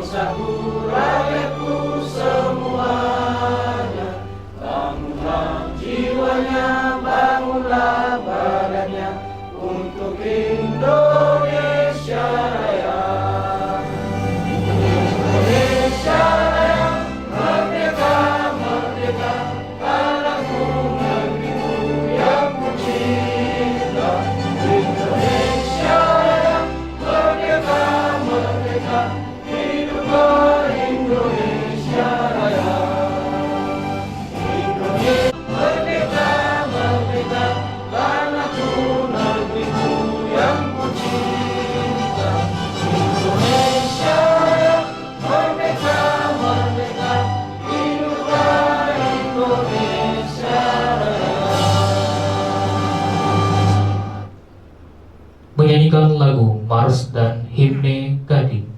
bangsaku, rakyatku semuanya. Bangunlah jiwanya, bangunlah badannya untuk Indonesia Raya. Indonesia Raya, merdeka, merdeka, tanahku, negeriku yang kucinta. Indonesia Raya, merdeka, merdeka, hiduplah Indonesia Raya. Indonesia merdeka, merdeka, tanahku, negeriku yang kucinta. Indonesia Raya, merdeka, merdeka, hiduplah Indonesia Raya. Menyanyikan lagu Mars dan Himne Gading.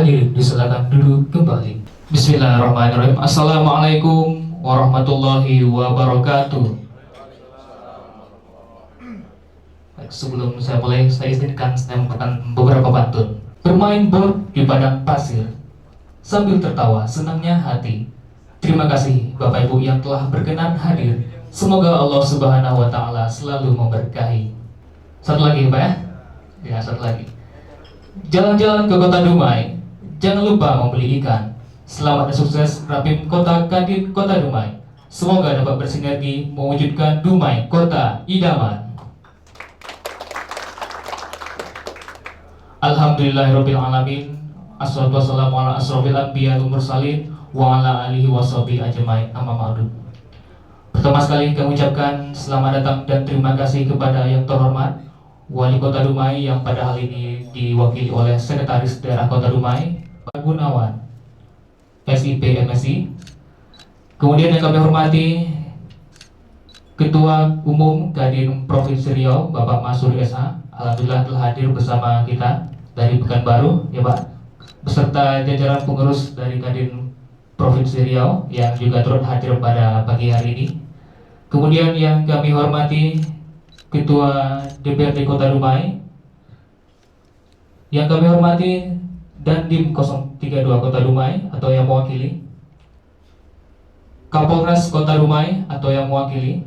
Hadirin disilakan duduk kembali. Bismillahirrahmanirrahim. Assalamualaikum warahmatullahi wabarakatuh. Baik, sebelum saya mulai, saya izinkan saya membacakan beberapa pantun. Bermain board di padang pasir sambil tertawa senangnya hati. Terima kasih Bapak Ibu yang telah berkenan hadir. Semoga Allah Subhanahu wa taala selalu memberkahi. Satu lagi Pak ya? Ya, satu lagi. Jalan-jalan ke Kota Dumai, jangan lupa membeli ikan. Selamat dan sukses Rapim Kota Kadin Kota Dumai. Semoga dapat bersinergi mewujudkan Dumai Kota Idaman. Alhamdulillahirabbil alamin. Assalatu wassalamu ala asrofil anbiya wal mursalin wa ala alihi washabihi ajmain. Amma ba'du. Pertama sekali kami ucapkan selamat datang dan terima kasih kepada yang terhormat Wali Kota Dumai yang pada hal ini diwakili oleh Sekretaris Daerah Kota Dumai, Pak Gunawan, SIP MSI. Kemudian yang kami hormati Ketua Umum Kadin Provinsi Riau, Bapak Masuri SH. Alhamdulillah telah hadir bersama kita dari Pekanbaru, ya Pak, beserta jajaran pengurus dari Kadin Provinsi Riau yang juga turut hadir pada pagi hari ini. Kemudian yang kami hormati Ketua DPRD Kota Dumai, yang kami hormati Dandim 032 Kota Dumai atau yang mewakili, Kapolres Kota Dumai atau yang mewakili,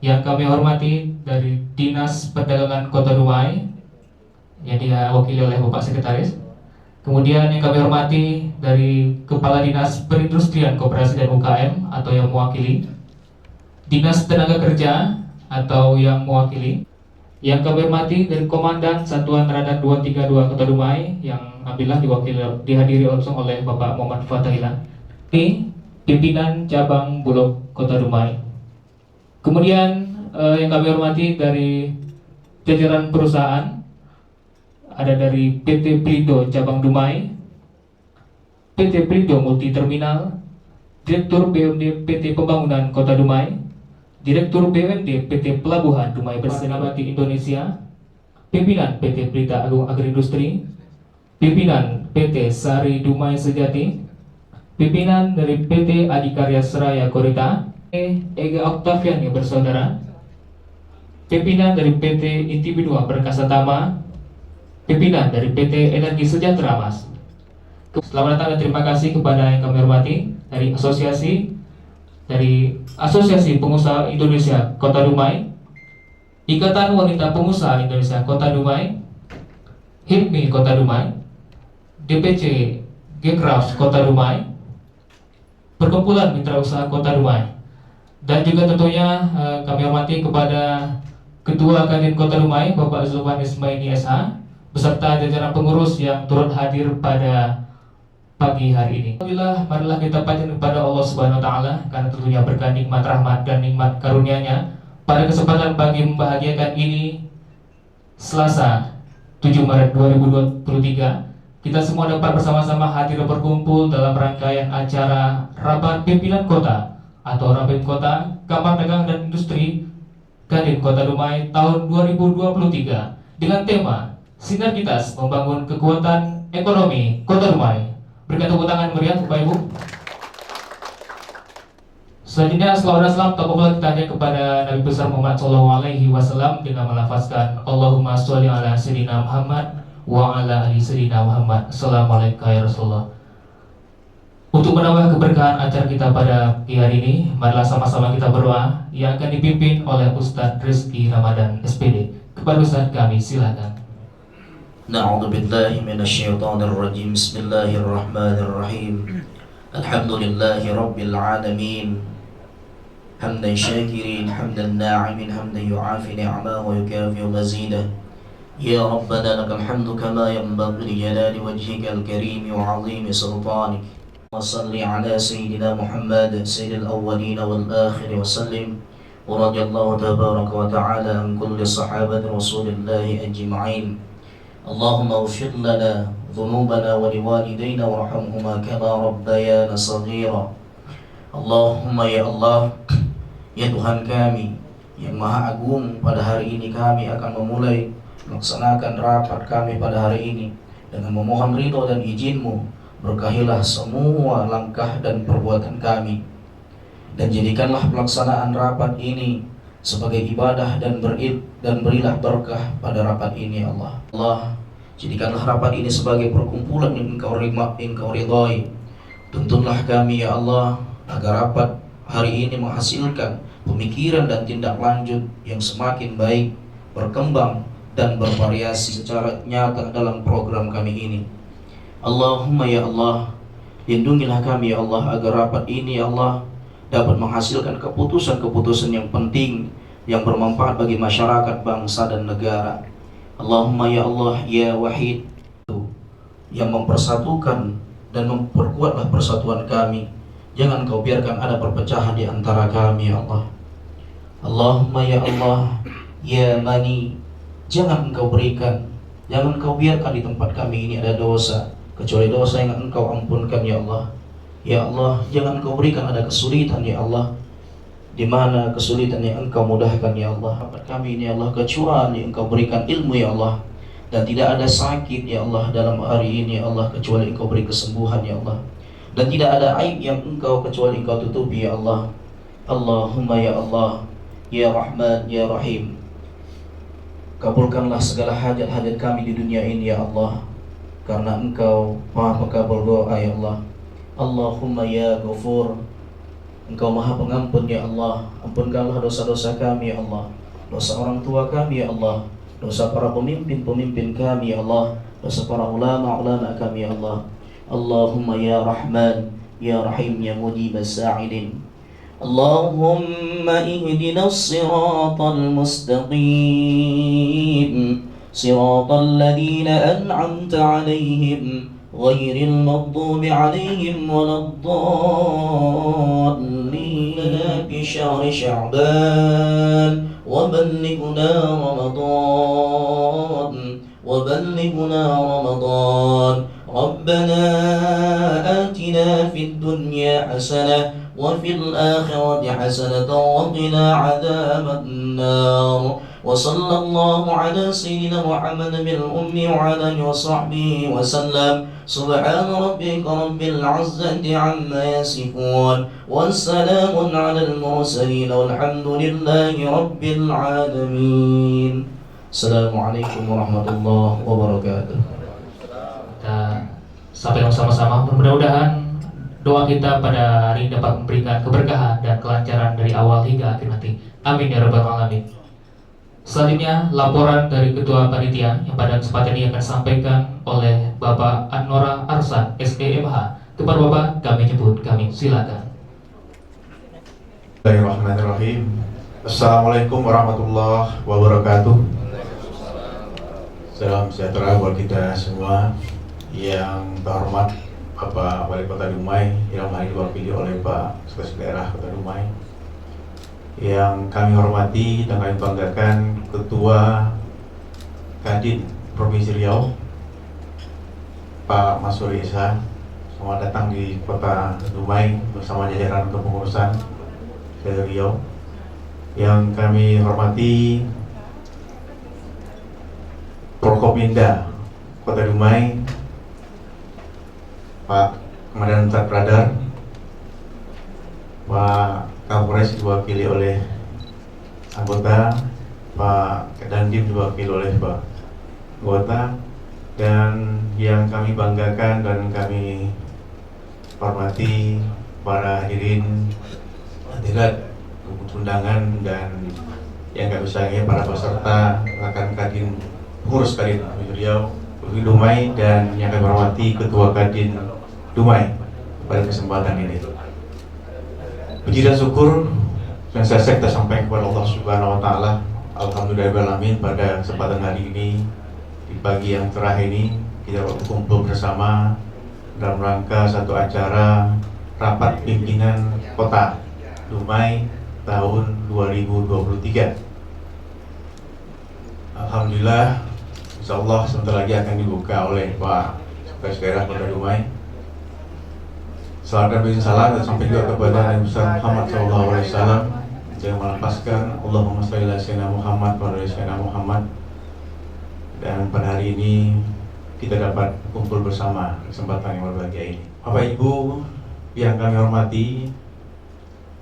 yang kami hormati dari Dinas Perdagangan Kota Dumai yang diwakili oleh Bapak Sekretaris. Kemudian yang kami hormati dari Kepala Dinas Perindustrian Koperasi dan UKM atau yang mewakili, Dinas Tenaga Kerja atau yang mewakili, yang kami hormati dari Komandan Satuan Radar 232 Kota Dumai yang alhamdulillah dihadiri langsung oleh Bapak Muhammad Fatahila, ini pimpinan cabang Bulog Kota Dumai. Kemudian yang kami hormati dari jajaran perusahaan, ada dari PT Prindo Cabang Dumai, PT Prindo Multi Terminal, Direktur BUMD PT Pembangunan Kota Dumai, Direktur BUMD PT Pelabuhan Dumai Bersenabati Indonesia, pimpinan PT Berita Agung Agroindustri, pimpinan PT Sari Dumai Sejati, pimpinan dari PT Adikarya Seraya Korita, Ega Octavian yang bersaudara, pimpinan dari PT Intibidua Perkasa Tama, pimpinan dari PT Energi Sejahtera Mas. Selamat datang dan terima kasih kepada yang kami hormati dari Asosiasi Pengusaha Indonesia Kota Dumai, Ikatan Wanita Pengusaha Indonesia Kota Dumai, HIPMI Kota Dumai, DPC Gekraf Kota Dumai, Perkumpulan Mitra Usaha Kota Dumai, dan juga tentunya kami hormati kepada Ketua Kadin Kota Dumai Bapak Zulfan Ismaini SH beserta jajaran pengurus yang turut hadir pada pagi hari ini. Alhamdulillah, marilah kita panjatkan kepada Allah Subhanahu wa taala karena tentunya berkah nikmat rahmat dan nikmat karunia-Nya pada kesempatan pagi membahagiakan ini Selasa 7 Maret 2023 kita semua dapat bersama-sama hadir berkumpul dalam rangkaian acara Rapat Pimpinan Kota atau Rapim Kota Kamar Dagang dan Industri Kadin Kota Dumai tahun 2023 dengan tema Sinergitas Membangun Kekuatan Ekonomi Kota Dumai. Berikan tepuk tangan meriah Bapak Ibu. Selanjutnya selawat dan salam takbir kita hadiah kepada Nabi besar Muhammad SAW dengan melafazkan Allahumma sholli ala sayyidina Muhammad wa ala ali sayyidina Muhammad. Assalamualaikum ya Rasulullah. Untuk menambah keberkahan acara kita pada pagi hari ini, marilah sama-sama kita berdoa yang akan dipimpin oleh Ustadz Rizky Ramadan SPD. Kepada Ustadz kami silakan. Na'udzu billahi minasyaitonir rajim. Bismillahirrahmanirrahim. Alhamdulillahi rabbil alamin. Hamdan syakirin, hamdan na'imin, hamdan yu'afi ni'amahu wa yukafi mazidah. Ya Rabbana lakal hamdu kama yanbaghi li jalali wajhikal karim wa 'azimi sultanik. Wa shalli ala sayyidina Muhammad sayyidil awwalin wal akhirin wa sallim. Wa radiyallahu tabaraka wa ta'ala an kulli sahabati Rasulillahi ajma'in. Allahumma ighfir lana dhunubana wa liwalidayna warhamhuma kama rabbayana saghira. Allahumma ya Allah, ya Tuhan kami yang Maha Agung, pada hari ini kami akan memulai melaksanakan rapat kami pada hari ini. Dengan memohon ridho dan izin-Mu, berkahilah semua langkah dan perbuatan kami, dan jadikanlah pelaksanaan rapat ini sebagai ibadah dan berilah berkah pada rapat ini ya Allah. Allah, jadikanlah rapat ini sebagai perkumpulan yang Engkau ridhai. Tuntunlah kami ya Allah agar rapat hari ini menghasilkan pemikiran dan tindak lanjut yang semakin baik, berkembang dan bervariasi secara nyata dalam program kami ini. Allahumma ya Allah, lindungilah kami ya Allah agar rapat ini ya Allah dapat menghasilkan keputusan-keputusan yang penting yang bermanfaat bagi masyarakat, bangsa dan negara. Allahumma ya Allah ya Wahid, yang mempersatukan dan memperkuatlah persatuan kami. Jangan Kau biarkan ada perpecahan di antara kami ya Allah. Allahumma ya Allah ya Mani, jangan Engkau biarkan di tempat kami ini ada dosa kecuali dosa yang Engkau ampunkan ya Allah. Ya Allah, jangan Engkau berikan ada kesulitan ya Allah, di mana kesulitan yang Engkau mudahkan ya Allah. Rapat kami ini ya Allah, kecuali Engkau berikan ilmu ya Allah, dan tidak ada sakit ya Allah dalam hari ini ya Allah kecuali Engkau beri kesembuhan ya Allah, dan tidak ada aib yang Engkau kecuali Engkau tutupi ya Allah. Allahumma ya Allah ya Rahman ya Rahim, kabulkanlah segala hajat-hajat kami di dunia ini ya Allah, karena Engkau Maha Pengabul doa ya Allah. Allahumma ya Ghafur, Engkau Maha Pengampun ya Allah. Ampunkanlah dosa-dosa kami ya Allah, dosa orang tua kami ya Allah, dosa para pemimpin-pemimpin kami ya Allah, dosa para ulama-ulama kami ya Allah. Allahumma ya Rahman ya Rahim ya Mujibas Sa'ilin. Allahumma ihdinas siratal mustaqim, siratal ladzina an'amta 'alaihim ghairil maghdubi 'alaihim waladdallin. Fi syahri Sya'ban wa ballighna Ramadan. Rabbana atina fid dunya hasanah wa fil akhirati hasanatan wa qina 'adzaban nar. Wa sallallahu ala sayyidina Muhammad bil ummi wa ala alihi wa sahbihi wa sallam. Subhana rabbika rabbil 'izzati 'amma yasifun, wassalamun 'alal mursalin, walhamdulillahi rabbil 'alamin. Assalamualaikum warahmatullahi wabarakatuh. Kita sampai bersama-sama, mudah-mudahan doa kita pada hari ini dapat memberikan keberkahan dan kelancaran dari awal hingga akhir nanti. Amin ya rabbal alamin. Selanjutnya laporan dari Ketua Panitia yang pada kesempatan ini akan disampaikan oleh Bapak Anwara Arsan SEMH. Kepada Bapak kami jemput, kami silakan. Bismillahirrahmanirrahim. Assalamualaikum warahmatullahi wabarakatuh. Salam sejahtera buat kita semua. Yang terhormat Bapak Wali Kota Dumai yang hari diwakili oleh Pak Sekretaris Daerah Kota Dumai, yang kami hormati dan kami banggakan Ketua Kadin Provinsi Riau Pak Masuri Isa. Selamat datang di Kota Dumai bersama jajaran kepengurusan dari Riau. Yang kami hormati Prokopinda Kota Dumai Pak Komandan Sat Radar, Pak Kapolres diwakili oleh anggota, Pak Dandim diwakili oleh Pak anggota, dan yang kami banggakan dan kami hormati para hadirin hadirat undangan dan yang kami sayangi para peserta rekan Kadin pengurus Kadin Riau Dumai, dan yang kami hormati Ketua Kadin Dumai pada kesempatan ini. Puji dan syukur yang saya kita sampaikan kepada Allah Subhanahu wa taala. Alhamdulillahirabbil pada kesempatan hari ini, di pagi yang cerah ini, kita berkumpul bersama dalam rangka satu acara rapat pimpinan Kota Dumai tahun 2023. Alhamdulillah, insyaallah sebentar lagi akan dibuka oleh Pak Sekretaris Daerah Kota Dumai. Salam dan salam dan sampai juga kepada Nabi besar Muhammad SAW. Jangan melepaskan Allahumma shalli ala sayyidina Muhammad wa ala sayyidina Muhammad. Dan pada hari ini kita dapat kumpul bersama kesempatan yang berbahagia ini. Bapak Ibu yang kami hormati,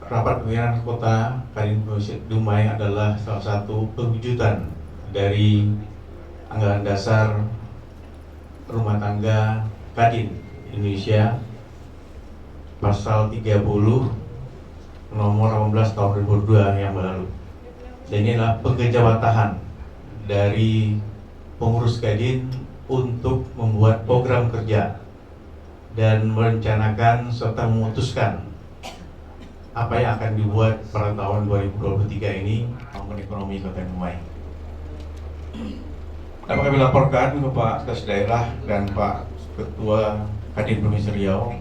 rapat pimpinan kota Kadin Provinsi Dumai adalah salah satu perwujudan dari anggaran dasar rumah tangga Kadin Indonesia pasal 30 nomor 18 tahun 2002 yang lalu. Dan ini adalah pengejawantahan dari pengurus Kadin untuk membuat program kerja dan merencanakan serta memutuskan apa yang akan dibuat pada tahun 2023 ini maupun ekonomi Kota Dumai. Dapat kami laporkan ke Pak Sekretaris Daerah dan Pak Ketua Kadin Provinsi Riau,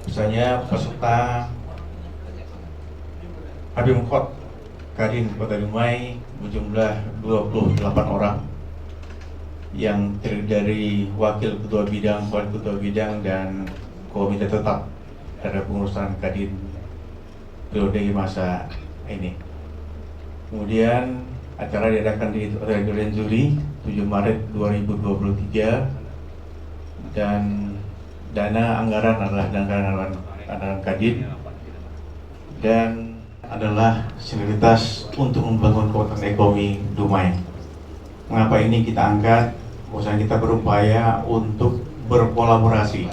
misalnya peserta Habimkot Kadin Kota Dumai berjumlah 28 orang yang terdiri dari wakil ketua bidang, dan komite tetap terhadap pengurusan Kadin periode masa ini. Kemudian acara diadakan di Hotel Grand Juli 7 Maret 2023 dan dana anggaran adalah anggaran Kadin dan adalah sinergitas untuk membangun kekuatan ekonomi Dumai. Mengapa ini kita angkat? Bahwasanya kita berupaya untuk berkolaborasi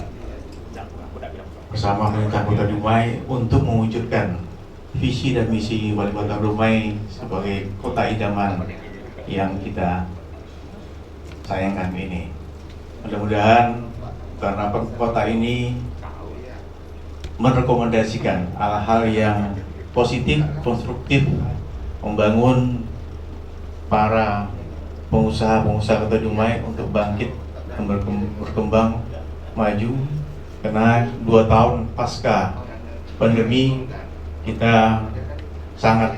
bersama pemerintah Kota Dumai untuk mewujudkan visi dan misi Wali Kota Dumai sebagai kota idaman yang kita sayangkan ini. Mudah-mudahan karena kota ini merekomendasikan hal-hal yang positif, konstruktif, membangun para pengusaha-pengusaha Kota Dumai untuk bangkit dan berkembang maju, karena 2 tahun pasca pandemi kita sangat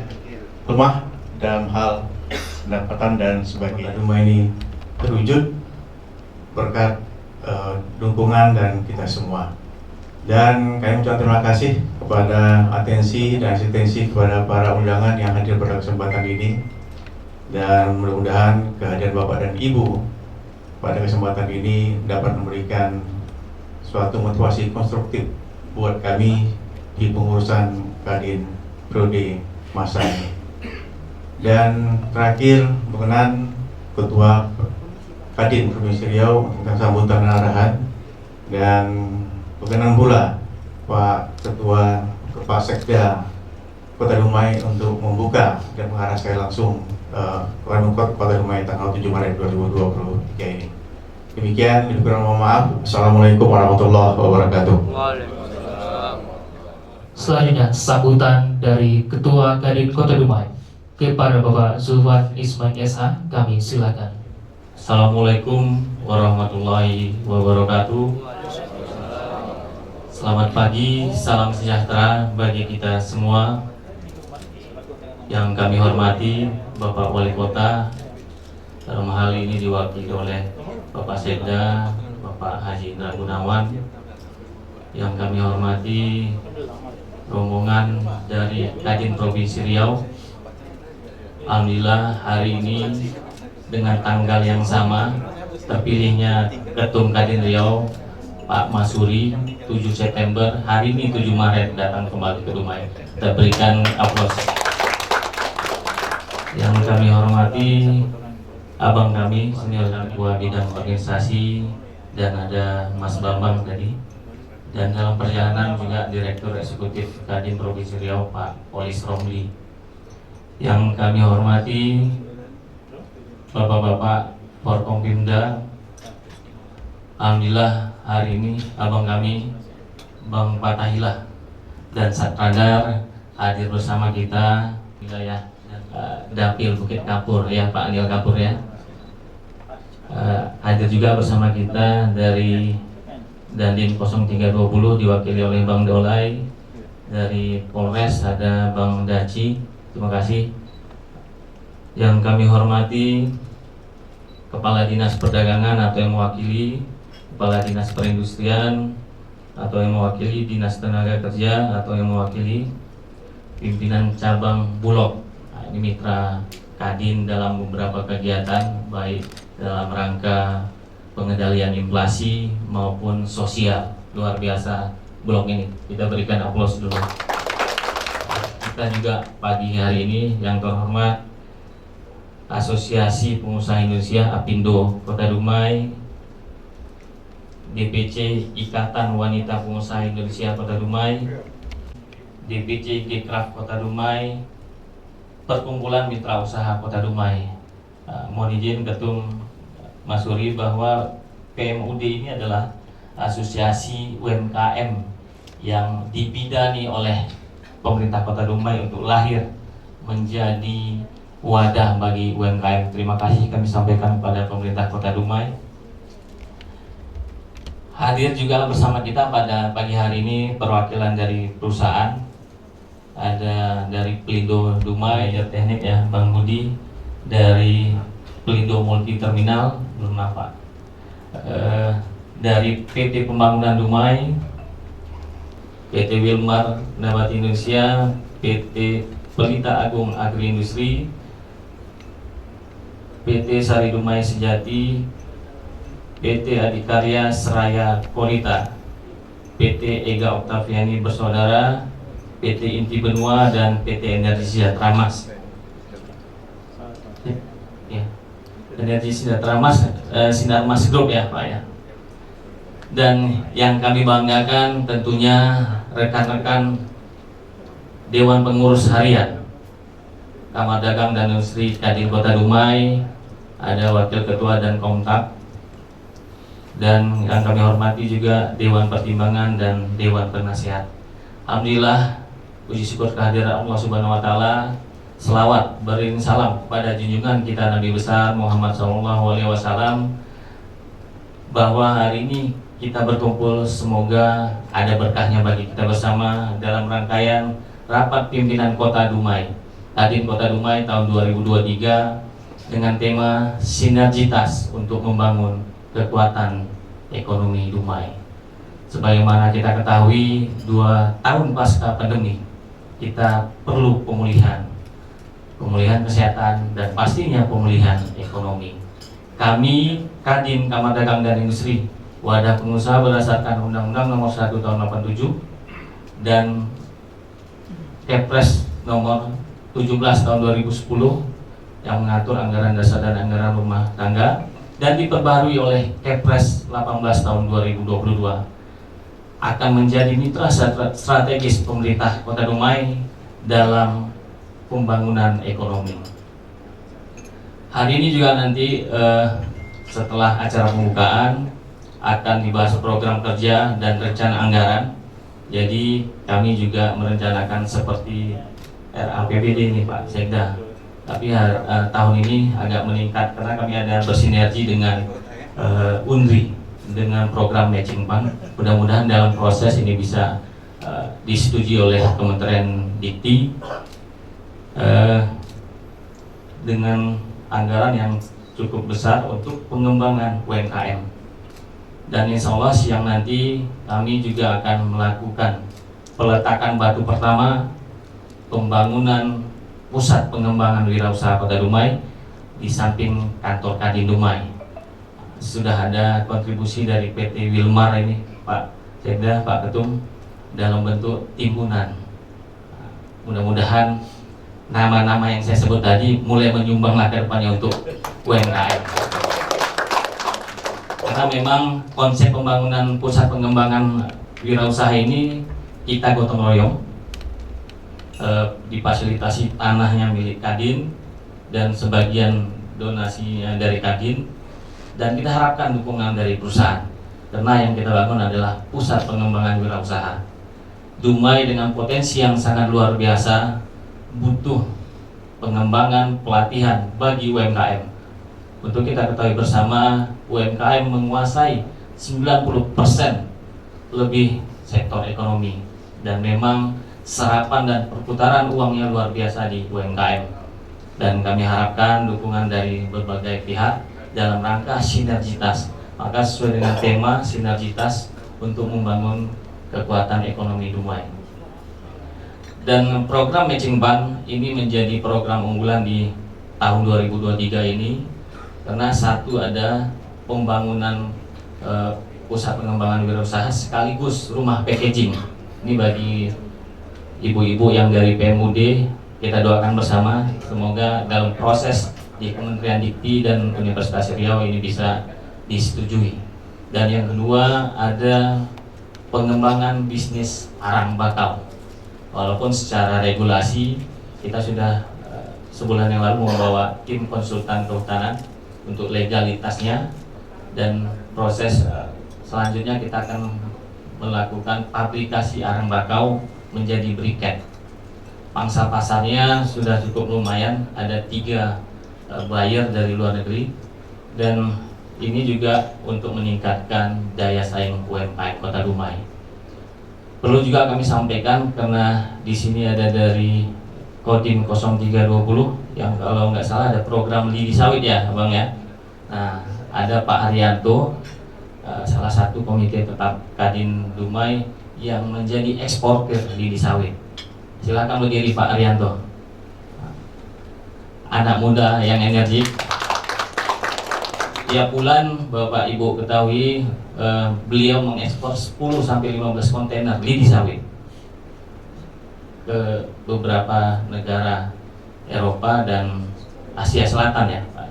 lemah dalam hal pendapatan dan sebagainya. Kota Dumai ini terwujud berkat dukungan dan kita semua. Dan kami ucapkan terima kasih kepada atensi dan asistensi kepada para undangan yang hadir pada kesempatan ini. Dan mudah-mudahan kehadiran Bapak dan Ibu pada kesempatan ini dapat memberikan suatu motivasi konstruktif buat kami di pengurusan Kadin periode masa ini. Dan terakhir berkenan Ketua Kadin Provinsi Riau tentang sambutan dan arahan, dan berkenan pula Pak Ketua Kepala Sekda Kota Dumai untuk membuka dan mengarah sekali langsung Ranukot Kota Dumai tanggal 7 Maret 2023 ini. Demikian, mohon maaf. Assalamualaikum warahmatullahi wabarakatuh. Selanjutnya sambutan dari Ketua Kadin Kota Dumai kepada Bapak Zulfan Isman SH, kami silakan. Assalamualaikum warahmatullahi wabarakatuh. Selamat pagi, salam sejahtera bagi kita semua. Yang kami hormati Bapak Wali Kota, dalam hal ini diwakili oleh Bapak Sekda, Bapak Haji Indra Gunawan. Yang kami hormati rombongan dari Kadin Provinsi Riau. Alhamdulillah hari ini dengan tanggal yang sama terpilihnya Ketum Kadin Riau Pak Masuri 7 September, hari ini 7 Maret datang kembali ke Dumai. Kita berikan aplaus. Yang kami hormati abang kami senior ketua bidang organisasi, dan ada Mas Bambang tadi, dan dalam perjalanan juga Direktur Eksekutif Kadin Provinsi Riau Pak Polis Romli. Yang kami hormati Bapak-bapak Forkompimda, alhamdulillah hari ini abang kami Bang Patahilah dan Satradar hadir bersama kita wilayah Dapil Bukit Kapur ya, Pak Anil Kapur ya. Hadir juga bersama kita dari Dandim 0320 diwakili oleh Bang Dolai. Dari Polres ada Bang Daci, terima kasih. Yang kami hormati Kepala Dinas Perdagangan atau yang mewakili, Kepala Dinas Perindustrian atau yang mewakili Dinas Tenaga Kerja atau yang mewakili pimpinan cabang Bulog. Nah, ini mitra Kadin dalam beberapa kegiatan, baik dalam rangka pengendalian inflasi maupun sosial. Luar biasa blok ini, kita berikan aplaus dulu. Kita juga pagi hari ini yang terhormat Asosiasi Pengusaha Indonesia Apindo Kota Dumai, DPC Ikatan Wanita Pengusaha Indonesia Kota Dumai, DPC Gekraf Kota Dumai, Perkumpulan Mitra Usaha Kota Dumai. Mohon izin Ketum Mas Suri bahwa PMUD ini adalah asosiasi UMKM yang dibidani oleh pemerintah Kota Dumai untuk lahir menjadi wadah bagi UMKM. Terima kasih kami sampaikan kepada pemerintah Kota Dumai. Hadir juga bersama kita pada pagi hari ini perwakilan dari perusahaan. Ada dari Pelindo Dumai, ya teknik ya Bang Budi, dari Pelindo Multi Terminal, belum apa, dari PT Pembangunan Dumai, PT Wilmar Nabati Indonesia, PT Pelita Agung Agri Industri, PT Sari Dumai Sejati, PT Adikarya Seraya Kolita, PT Ega Oktaviani Bersaudara, PT Inti Benua, dan PT Energi Sejahtera Mas. Ya. Energi Sejahtera Mas, Sinar Mas Group ya Pak ya. Dan yang kami banggakan tentunya rekan-rekan Dewan Pengurus Harian Kamar Dagang dan Industri Kadin Kota Dumai, ada Wakil Ketua dan Komtak, dan yang kami hormati juga Dewan Pertimbangan dan Dewan Penasihat. Alhamdulillah, puji syukur kehadiran Allah Subhanahu Wa Taala. Selawat beriring salam kepada junjungan kita Nabi besar Muhammad SAW, bahwa hari ini kita berkumpul, semoga ada berkahnya bagi kita bersama dalam rangkaian rapat pimpinan Kota Dumai, Kadin Kota Dumai tahun 2023 dengan tema sinergitas untuk membangun kekuatan ekonomi Dumai. Sebagaimana kita ketahui, 2 tahun pasca pandemi kita perlu pemulihan kesehatan, dan pastinya pemulihan ekonomi. Kami Kadin Kamar Dagang dan Industri, wadah pengusaha berdasarkan Undang-Undang Nomor 1 Tahun 87 dan Kepres Nomor 17 Tahun 2010 yang mengatur anggaran dasar dan anggaran rumah tangga, dan diperbarui oleh Kepres 18 Tahun 2022, akan menjadi mitra strategis pemerintah Kota Dumai dalam pembangunan ekonomi. Hari ini juga nanti setelah acara pembukaan akan dibahas program kerja dan rencana anggaran. Jadi kami juga merencanakan seperti RAPBD ini Pak Sekda. Tapi tahun ini agak meningkat karena kami ada bersinergi dengan UNRI dengan program matching fund. Mudah-mudahan dalam proses ini bisa disetujui oleh Kementerian Dikti dengan anggaran yang cukup besar untuk pengembangan UMKM. Dan insya Allah siang nanti kami juga akan melakukan peletakan batu pertama pembangunan pusat pengembangan wirausaha Kota Dumai di samping kantor Kadin Dumai. Sudah ada kontribusi dari PT Wilmar ini Pak Sekda, Pak Ketum, dalam bentuk timbunan. Mudah-mudahan nama-nama yang saya sebut tadi mulai menyumbanglah ke depannya untuk UMKM. Karena memang konsep pembangunan pusat pengembangan wirausaha ini kita gotong royong, difasilitasi tanahnya milik Kadin dan sebagian donasinya dari Kadin, dan kita harapkan dukungan dari perusahaan karena yang kita bangun adalah pusat pengembangan wirausaha. Dumai dengan potensi yang sangat luar biasa butuh pengembangan pelatihan bagi UMKM. Untuk kita ketahui bersama, UMKM menguasai 90% lebih sektor ekonomi, dan memang serapan dan perputaran uangnya luar biasa di UMKM. Dan kami harapkan dukungan dari berbagai pihak dalam rangka sinergitas. Maka sesuai dengan tema sinergitas untuk membangun kekuatan ekonomi Dumai. Dan program matching fund ini menjadi program unggulan di tahun 2023 ini, karena satu, ada pembangunan pusat pengembangan wirausaha sekaligus rumah packaging. Ini bagi ibu-ibu yang dari PMUD, kita doakan bersama semoga dalam proses di Kementerian Dikti dan Universitas Riau ini bisa disetujui. Dan yang kedua ada pengembangan bisnis arang bakau. Walaupun secara regulasi kita sudah sebulan yang lalu membawa tim konsultan kehutanan untuk legalitasnya, dan proses selanjutnya kita akan melakukan aplikasi arang bakau menjadi briket. Pangsa pasarnya sudah cukup lumayan, ada 3 buyer dari luar negeri, dan ini juga untuk meningkatkan daya saing UMKM Kota Dumai. Perlu juga kami sampaikan karena di sini ada dari Kodim 0320 yang kalau nggak salah ada program lidi sawit ya, Bang ya. Nah, ada Pak Haryanto, salah satu komite tetap Kadin Dumai yang menjadi eksportir lidi sawit. Silakan berdiri Pak Haryanto. Anak muda yang energik. Tiap bulan Bapak Ibu ketahui beliau mengekspor 10-15 kontainer lidi sawit ke beberapa negara Eropa dan Asia Selatan ya Pak.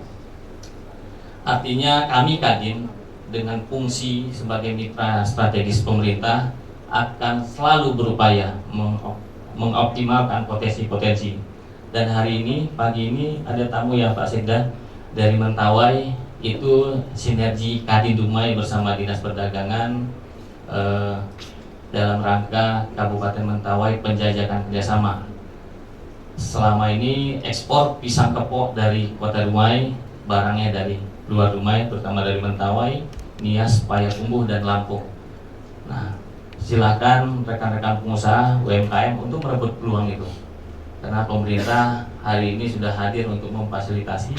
Artinya kami Kadin dengan fungsi sebagai mitra strategis pemerintah akan selalu berupaya mengoptimalkan potensi-potensi. Dan hari ini, pagi ini ada tamu ya Pak Sekda dari Mentawai, itu sinergi Kadin Dumai bersama Dinas Perdagangan dalam rangka Kabupaten Mentawai penjajakan kerjasama. Selama ini ekspor pisang kepok dari Kota Dumai, barangnya dari luar Dumai, terutama dari Mentawai, Nias, Payakumbuh, dan Lampung. Nah, silakan rekan-rekan pengusaha UMKM untuk merebut peluang itu. Karena pemerintah hari ini sudah hadir untuk memfasilitasi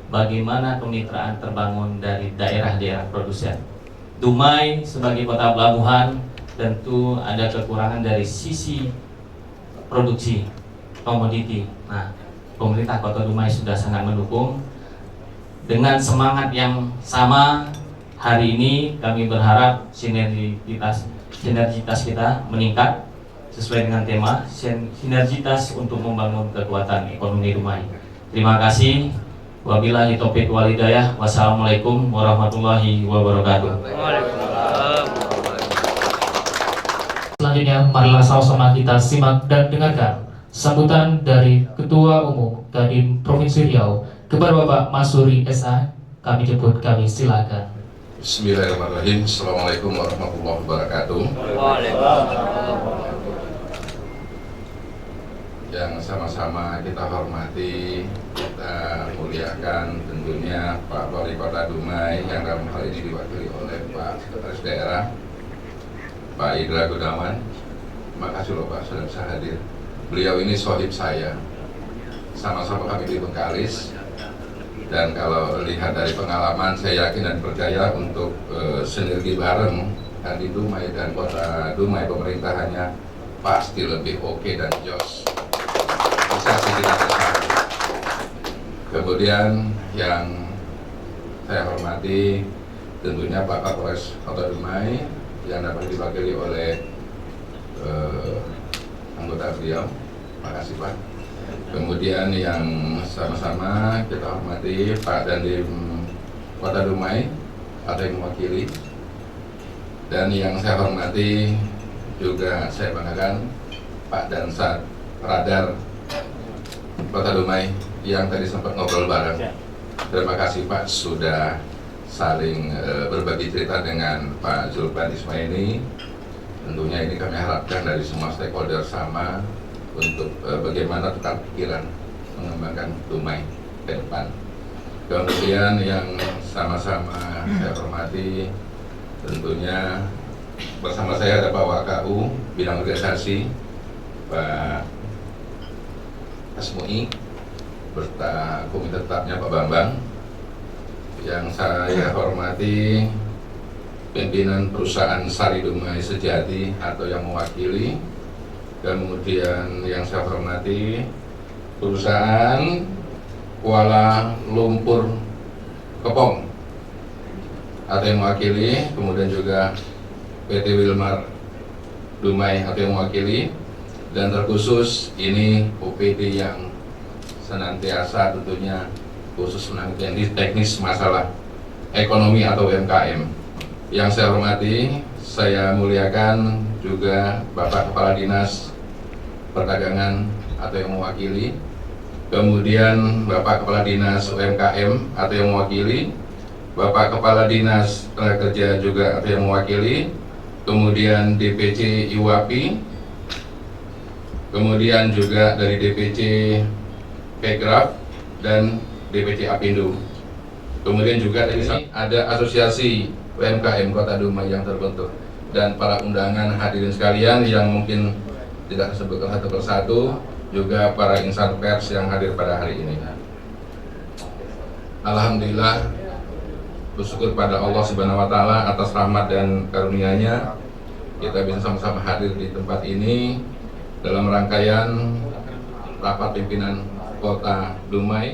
bagaimana kemitraan terbangun dari daerah-daerah produsen. Dumai sebagai kota pelabuhan tentu ada kekurangan dari sisi produksi komoditi. Nah, pemerintah Kota Dumai sudah sangat mendukung. Dengan semangat yang sama, hari ini kami berharap sinergitas kita meningkat sesuai dengan tema sinergitas untuk membangun kekuatan ekonomi Dumai. Terima kasih. Wabillahi taufiq wal hidayah. Wassalamualaikum warahmatullahi wabarakatuh. Selanjutnya, marilah sama-sama kita simak dan dengarkan sambutan dari Ketua Umum Kadin Provinsi Riau kepada Bapak Masuri SA. Kami jemput, kami silakan. Bismillahirrahmanirrahim. Assalamualaikum warahmatullahi wabarakatuh. Yang sama-sama kita hormati, kita muliakan tentunya Pak Wali Kota Dumai yang dalam hal ini diwakili oleh Pak Sekretaris Daerah Pak Idra Gunawan. Terima kasih loh Pak sudah bisa hadir. Beliau ini sohib saya, sama-sama kami di Bengkalis, dan kalau lihat dari pengalaman saya yakin dan percaya untuk sinergi bareng Kadin Dumai dan Kota Dumai pemerintahannya pasti lebih oke dan jos. Bisa sih kita bersama. Kemudian yang saya hormati tentunya Pak Kapolres Kota Dumai yang dapat diwakili oleh anggota beliau. Terima kasih Pak. Kemudian yang sama-sama kita hormati Pak Dandim Kota Dumai, ada yang mewakili. Dan yang saya hormati juga saya banggakan Pak Dansat Radar Kota Dumai yang tadi sempat ngobrol bareng. Terima kasih Pak sudah saling berbagi cerita dengan Pak Zulpan Ismaili. Tentunya ini kami harapkan dari semua stakeholder sama untuk bagaimana tukar pikiran mengembangkan Dumai ke depan. Kemudian yang sama-sama saya hormati tentunya bersama saya ada Pak WKU bidang organisasi Pak Asmui beserta komite tetapnya Pak Bambang. Yang saya hormati pimpinan perusahaan Sari Dumai Sejati atau yang mewakili. Kemudian yang saya hormati perusahaan Kuala Lumpur Kepong atau yang mewakili, kemudian juga PT Wilmar Dumai atau yang mewakili, dan terkhusus ini UPD yang senantiasa tentunya khusus menangani teknis masalah ekonomi atau UMKM. Yang saya hormati, saya muliakan juga Bapak Kepala Dinas Perdagangan atau yang mewakili, kemudian Bapak Kepala Dinas UMKM atau yang mewakili, Bapak Kepala Dinas Tenaga Kerja juga atau yang mewakili, kemudian DPC IWAPI, kemudian juga dari DPC Pegraf dan DPC Apindo. Kemudian juga dari sini ada asosiasi UMKM Kota Dumai yang terbentuk, dan para undangan hadirin sekalian yang mungkin tidak disebutkan satu persatu, juga para insan pers yang hadir pada hari ini. Alhamdulillah, bersyukur pada Allah Subhanahu wa Ta'ala atas rahmat dan karunia-Nya, kita bisa sama-sama hadir di tempat ini dalam rangkaian rapat pimpinan Kota Dumai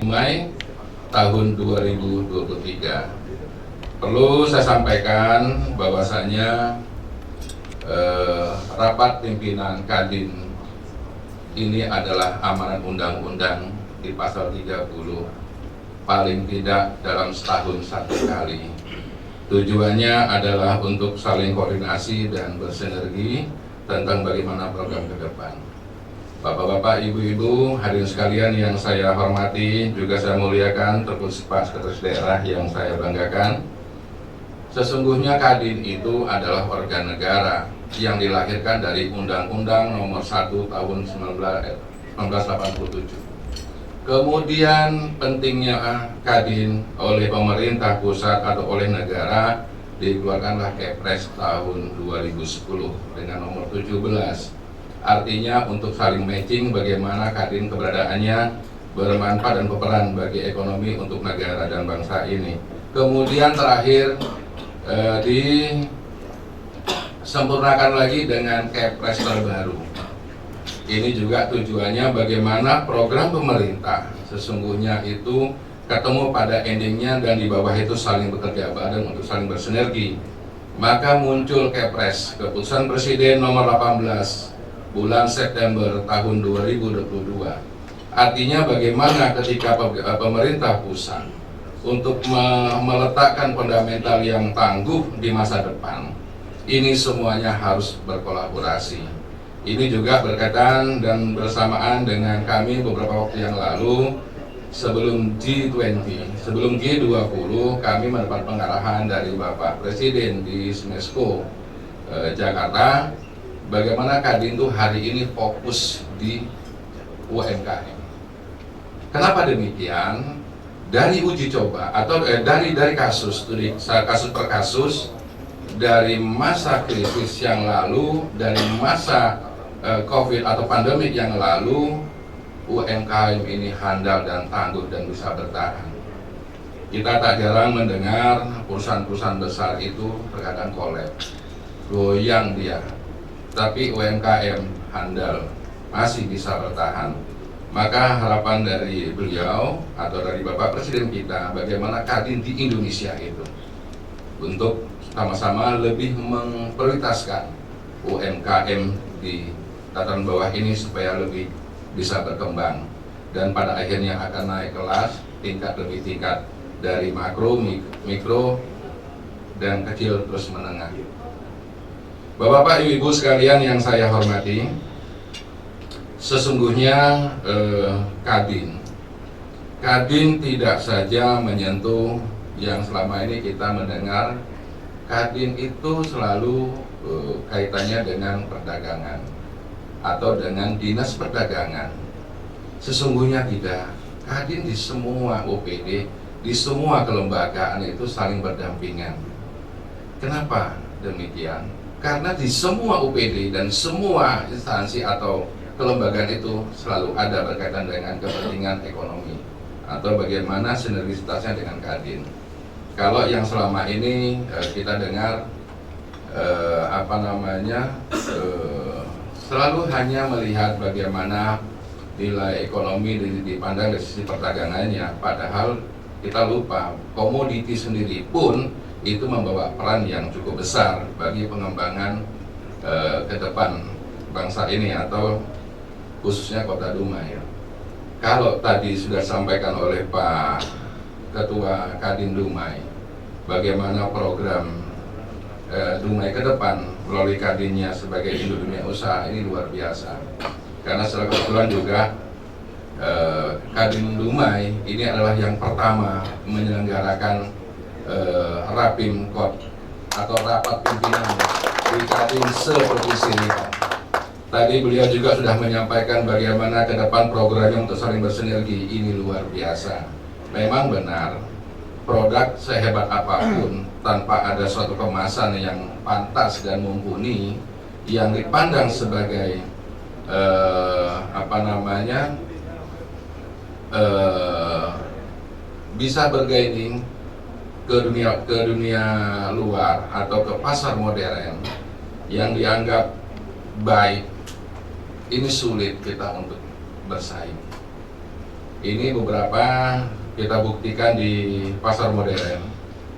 tahun 2023. Perlu saya sampaikan bahwasanya rapat pimpinan Kadin ini adalah amanat undang-undang di pasal 30, paling tidak dalam setahun satu kali. Tujuannya adalah untuk saling koordinasi dan bersinergi tentang bagaimana program ke depan. Bapak-bapak, ibu-ibu, hadirin sekalian yang saya hormati, juga saya muliakan, terkhusus Pak Sekretaris Daerah yang saya banggakan. Sesungguhnya Kadin itu adalah organ negara yang dilahirkan dari Undang-Undang Nomor 1 Tahun 1987. Kemudian pentingnya Kadin oleh pemerintah pusat atau oleh negara, dikeluarkanlah Kepres tahun 2010 dengan nomor 17. Artinya untuk saling matching bagaimana Kadin keberadaannya bermanfaat dan berperan bagi ekonomi untuk negara dan bangsa ini. Kemudian terakhir disempurnakan lagi dengan Kepres terbaru. Ini juga tujuannya bagaimana program pemerintah sesungguhnya itu ketemu pada endingnya, dan di bawah itu saling bekerja bareng untuk saling bersinergi. Maka muncul Kepres, Keputusan Presiden nomor 18 bulan September tahun 2022. Artinya bagaimana ketika pemerintah pusat untuk meletakkan fundamental yang tangguh di masa depan, ini semuanya harus berkolaborasi. Ini juga berkaitan dan bersamaan dengan kami beberapa waktu yang lalu sebelum G20, sebelum G20, kami mendapat pengarahan dari Bapak Presiden di SMESCO Jakarta, bagaimana Kadin itu hari ini fokus di UMKM. Kenapa demikian? Dari uji coba atau dari kasus per kasus, dari masa krisis yang lalu, dari masa COVID atau pandemik yang lalu, UMKM ini handal dan tangguh dan bisa bertahan. Kita tak jarang mendengar perusahaan-perusahaan besar itu terkadang kolaps, goyang dia. Tapi UMKM handal, masih bisa bertahan. Maka harapan dari beliau atau dari Bapak Presiden kita, bagaimana Kadin di Indonesia itu untuk sama-sama lebih memprioritaskan UMKM di tataran bawah ini supaya lebih bisa berkembang, dan pada akhirnya akan naik kelas tingkat demi tingkat dari makro, mikro, dan kecil terus menengah. Bapak-bapak, ibu-ibu sekalian yang saya hormati, sesungguhnya Kadin tidak saja menyentuh yang selama ini kita mendengar. Kadin itu selalu kaitannya dengan perdagangan atau dengan dinas perdagangan. Sesungguhnya tidak. Kadin di semua OPD, di semua kelembagaan itu saling berdampingan. Kenapa demikian? Karena di semua OPD dan semua instansi atau kelembagaan itu selalu ada berkaitan dengan kepentingan ekonomi atau bagaimana sinergisitasnya dengan Kadin. Kalau yang selama ini kita dengar selalu hanya melihat bagaimana nilai ekonomi dipandang dari sisi perdagangannya, padahal kita lupa komoditi sendiri pun itu membawa peran yang cukup besar bagi pengembangan ke depan bangsa ini atau khususnya Kota Dumai. Kalau tadi sudah disampaikan oleh Pak Ketua Kadin Dumai, bagaimana program Dumai ke depan melalui Kadinnya sebagai Indo Dunia Usaha ini luar biasa. Karena secara kebetulan juga Kadin Dumai ini adalah yang pertama menyelenggarakan Rapimkot atau rapat pimpinan di Kadin se-provinsi ini. Tadi beliau juga sudah menyampaikan bagaimana ke depan programnya untuk saling bersinergi, ini luar biasa. Memang benar, produk sehebat apapun tanpa ada suatu kemasan yang pantas dan mumpuni yang dipandang sebagai bisa bergaining ke dunia luar atau ke pasar modern yang dianggap baik, ini sulit kita untuk bersaing. Ini beberapa kita buktikan di pasar modern.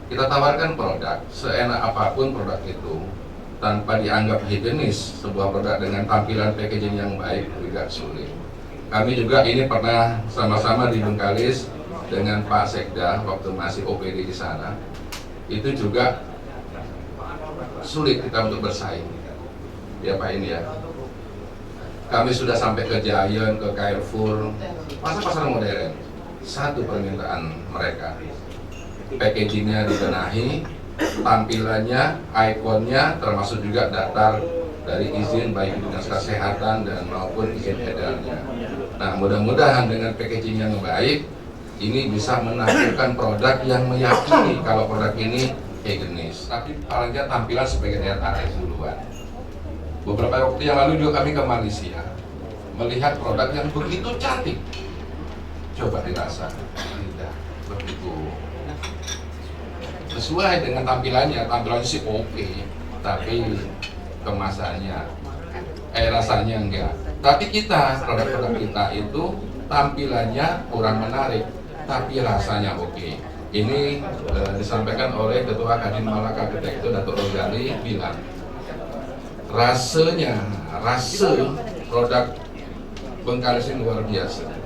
Kita tawarkan produk seenak apapun produk itu, tanpa dianggap higienis, sebuah produk dengan tampilan packaging yang baik juga sulit. Kami juga ini pernah sama-sama di Bengkalis dengan Pak Sekda waktu masih OPD di sana. Itu juga sulit kita untuk bersaing. Ya Pak ini ya. Kami sudah sampai ke Giant, ke Carrefour, pasar-pasar modern. Satu permintaan mereka, packagingnya dibenahi, tampilannya, ikonnya, termasuk juga daftar dari izin baik dinas kesehatan dan maupun izin edarnya. Nah, mudah-mudahan dengan packaging yang baik, ini bisa menampilkan produk yang meyakini kalau produk ini higienis. Tapi paling tidak tampilan sebagai RAS duluan. Beberapa waktu yang lalu juga kami ke Malaysia melihat produk yang begitu cantik. Coba dirasa, tidak begitu sesuai dengan tampilannya sih oke, tapi kemasannya, rasanya enggak. Tapi kita, produk-produk kita itu tampilannya kurang menarik, tapi rasanya oke. Ini disampaikan oleh Ketua Kadin Malaka ketika itu Datuk Rozali bilang, rasa produk Bengkalis ini luar biasa.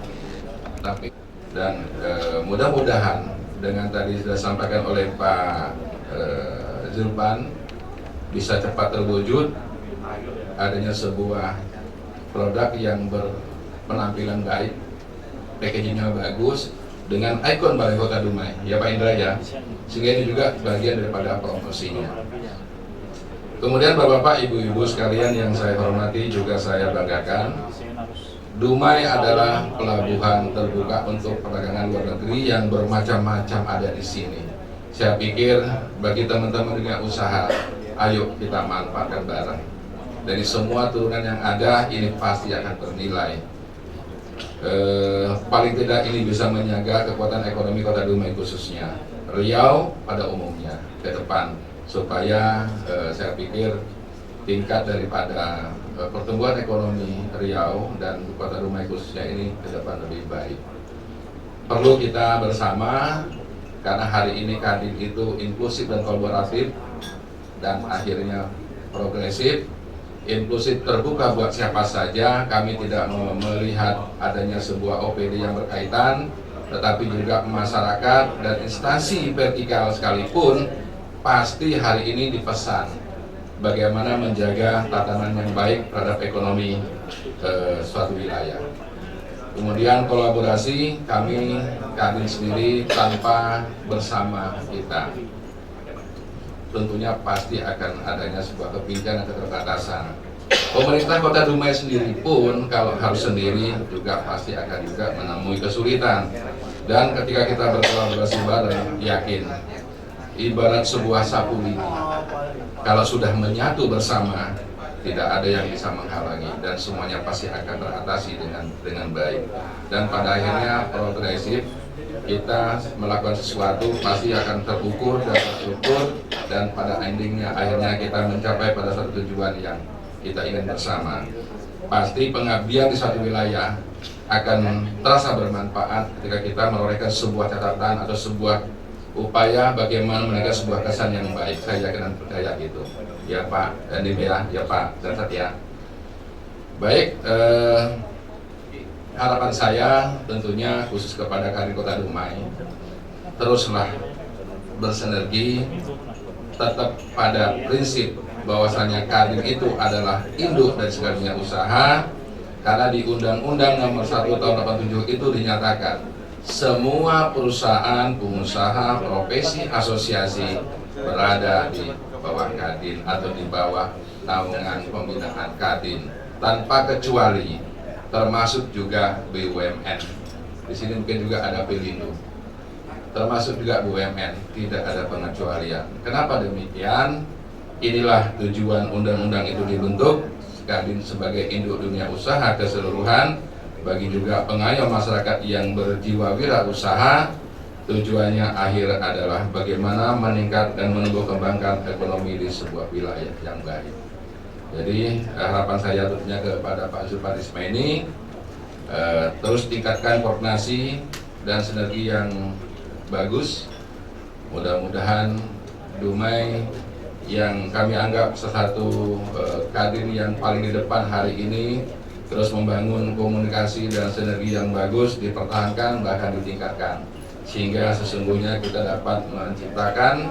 Tapi dan mudah-mudahan dengan tadi sudah disampaikan oleh Pak Zulpan bisa cepat terwujud adanya sebuah produk yang berpenampilan baik, packagingnya bagus dengan ikon Balai Kota Dumai, ya Pak Indra ya, sehingga ini juga bagian daripada promosinya. Kemudian Bapak-bapak, Ibu-ibu sekalian yang saya hormati juga saya banggakan, Dumai adalah pelabuhan terbuka untuk perdagangan luar negeri yang bermacam-macam ada di sini. Saya pikir bagi teman-teman dunia usaha, ayo kita manfaatkan bareng. Dari semua turunan yang ada, ini pasti akan bernilai. Paling tidak ini bisa menjaga kekuatan ekonomi Kota Dumai khususnya, Riau pada umumnya ke depan, supaya saya pikir tingkat daripada pertumbuhan ekonomi Riau dan Kota Dumai khususnya ini ke depan lebih baik. Perlu kita bersama, karena hari ini Kadin itu inklusif dan kolaboratif dan akhirnya progresif. Inklusif terbuka buat siapa saja, kami tidak melihat adanya sebuah OPD yang berkaitan, tetapi juga masyarakat dan instansi vertikal sekalipun pasti hari ini dipesan bagaimana menjaga tatanan yang baik terhadap ekonomi suatu wilayah. Kemudian kolaborasi, kami Kadin sendiri tanpa bersama kita, tentunya pasti akan adanya sebuah kebijakan dan keterbatasan. Pemerintah Kota Dumai sendiri pun kalau harus sendiri juga pasti akan juga menemui kesulitan. Dan ketika kita berkolaborasi bareng, yakin ibarat sebuah sapu lidi, kalau sudah menyatu bersama, tidak ada yang bisa menghalangi dan semuanya pasti akan teratasi dengan baik. Dan pada akhirnya progresif, kita melakukan sesuatu pasti akan terukur dan terukur, dan pada endingnya akhirnya kita mencapai pada satu tujuan yang kita ingin bersama. Pasti pengabdian di satu wilayah akan terasa bermanfaat ketika kita menorehkan sebuah catatan atau sebuah upaya bagaimana meningkat sebuah kesan yang baik. Saya yakin dan percaya gitu. Ya Pak Dandim ya Pak dan Satya. Baik, harapan saya tentunya khusus kepada Kadin Kota Dumai, teruslah bersinergi, tetap pada prinsip bahwasanya Kadin itu adalah induk dari segala dunia usaha, karena di Undang-Undang Nomor 1 Tahun 87 itu dinyatakan semua perusahaan, pengusaha, profesi, asosiasi berada di bawah Kadin atau di bawah naungan pembinaan Kadin tanpa kecuali, termasuk juga BUMN. Di sini mungkin juga ada Pelindo, termasuk juga BUMN, tidak ada pengecualian. Kenapa demikian? Inilah tujuan undang-undang itu dibentuk, Kadin sebagai induk dunia usaha keseluruhan, bagi juga pengayom masyarakat yang berjiwa wirausaha. Tujuannya akhir adalah bagaimana meningkat dan menumbuh kembangkan ekonomi di sebuah wilayah yang baik. Jadi harapan saya tentunya kepada Pak Zulpan Ismaini, terus tingkatkan koordinasi dan sinergi yang bagus. Mudah-mudahan Dumai yang kami anggap salah satu Kadin yang paling di depan hari ini, terus membangun komunikasi dan sinergi yang bagus, dipertahankan bahkan ditingkatkan, sehingga sesungguhnya kita dapat menciptakan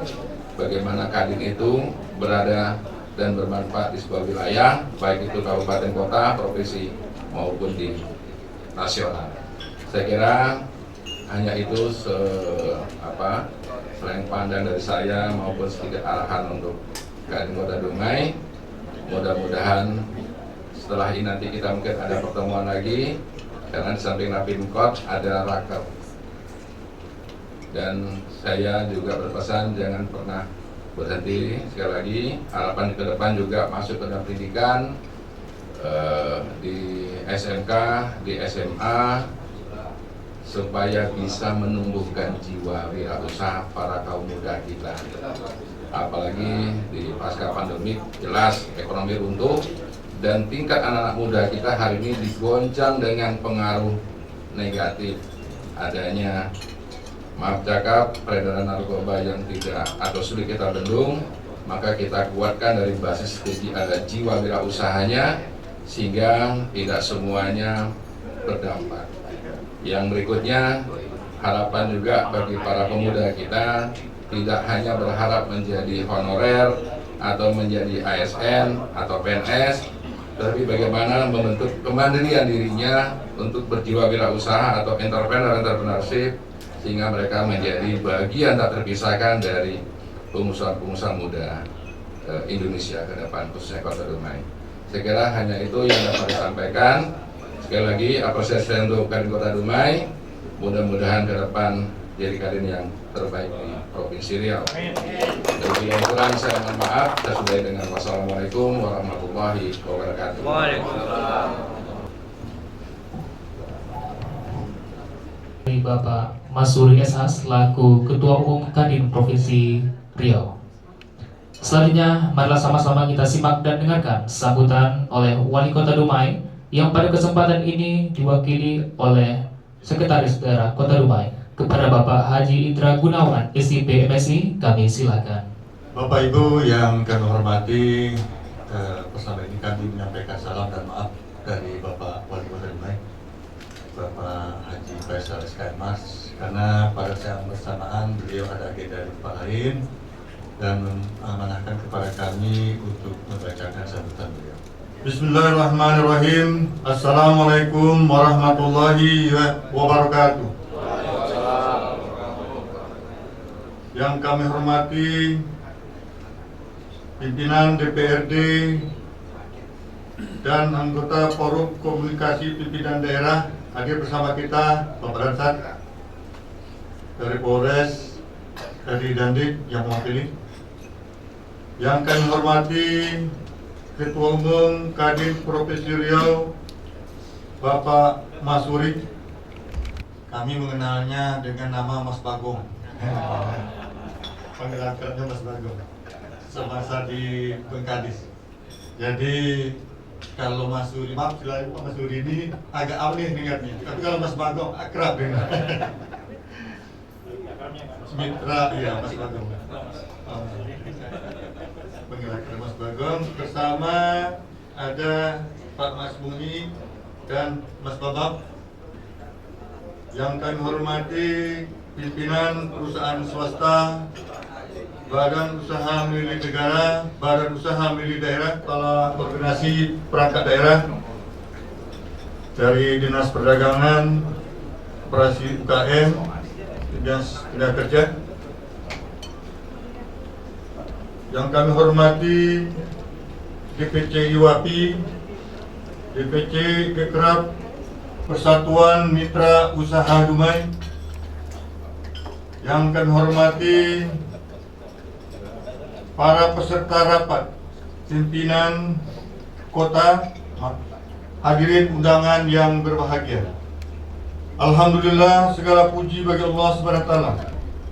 bagaimana Kadin itu berada dan bermanfaat di sebuah wilayah, baik itu kabupaten kota, provinsi maupun di nasional. Saya kira hanya itu selain pandang dari saya maupun sedikit arahan untuk Kadin Kota Dumai. Mudah-mudahan setelah ini nanti kita mungkin ada pertemuan lagi, karena di samping Rapimkot ada raker. Dan saya juga berpesan jangan pernah berhenti. Sekali lagi harapan ke depan juga masuk ke dalam pendidikan, di SMK, di SMA, supaya bisa menumbuhkan jiwa wirausaha para kaum muda kita. Apalagi di pasca pandemi jelas ekonomi runtuh dan tingkat anak-anak muda kita hari ini digoncang dengan pengaruh negatif adanya, maaf cakap, peredaran narkoba yang tidak atau sulit kita bendung. Maka kita kuatkan dari basis jiwa wirausahanya sehingga tidak semuanya berdampak. Yang berikutnya, harapan juga bagi para pemuda kita tidak hanya berharap menjadi honorer atau menjadi ASN atau PNS, tapi bagaimana membentuk kemandirian dirinya untuk berjiwa wirausaha atau entrepreneurship, sehingga mereka menjadi bagian tak terpisahkan dari pengusaha-pengusaha muda Indonesia ke depan, khususnya Kota Dumai. Saya kira hanya itu yang dapat disampaikan. Sekali lagi apresiasi untuk Kadin Kota Dumai. Mudah-mudahan ke depan jadi Kadin yang terbaik di Provinsi Riau. Dari yang kurang saya mohon maaf. Saya sudahi dengan wassalamualaikum warahmatullahi wabarakatuh. Waalaikumsalam. Bapak Masuri SH selaku Ketua Umum Kadin Provinsi Riau. Selanjutnya, marilah sama-sama kita simak dan dengarkan sambutan oleh Wali Kota Dumai yang pada kesempatan ini diwakili oleh Sekretaris Daerah Kota Dumai. Kepada Bapak Haji Indra Gunawan, SIP MSI, kami silakan. Bapak Ibu yang kami hormati, bersama ini kami menyampaikan salam dan maaf dari Bapak Wali Kota Dumai, Bapak Haji Faisal SKMAS, karena pada saat bersamaan beliau ada agenda di tempat lain dan mengamanahkan kepada kami untuk membacakan sambutan beliau. Bismillahirrahmanirrahim. Assalamualaikum warahmatullahi wabarakatuh. Yang kami hormati pimpinan DPRD dan anggota Forum Komunikasi Pimpinan Daerah, hadir bersama kita Bapak Dansat dari Polres, dari Dandim yang mewakili. Yang kami hormati Ketua Umum Kadin Provinsi Riau Bapak Masuri, kami mengenalnya dengan nama Mas Bagong. Panggilan kerennya Mas Bagong, semasa di Bengkadis. Jadi kalau Mas Suri, maaf silahkan Pak Mas Suri ini agak aneh ingatnya, tapi kalau Mas Bagong akrab dengan. mitra, ya Mas Bagong. Penggerak Mas Bagong bersama ada Pak Mas Buni dan Mas Babak. Yang kami hormati pimpinan perusahaan swasta, badan usaha milik negara, badan usaha milik daerah, kepala koordinasi perangkat daerah dari Dinas Perdagangan, Operasi UKM, Dinas Tenaga Kerja. Yang kami hormati DPC IWAPI, DPC Kekrab, Persatuan Mitra Usaha Dumai. Yang kami hormati para peserta rapat, pimpinan kota, hadirin undangan yang berbahagia. Alhamdulillah, segala puji bagi Allah SWT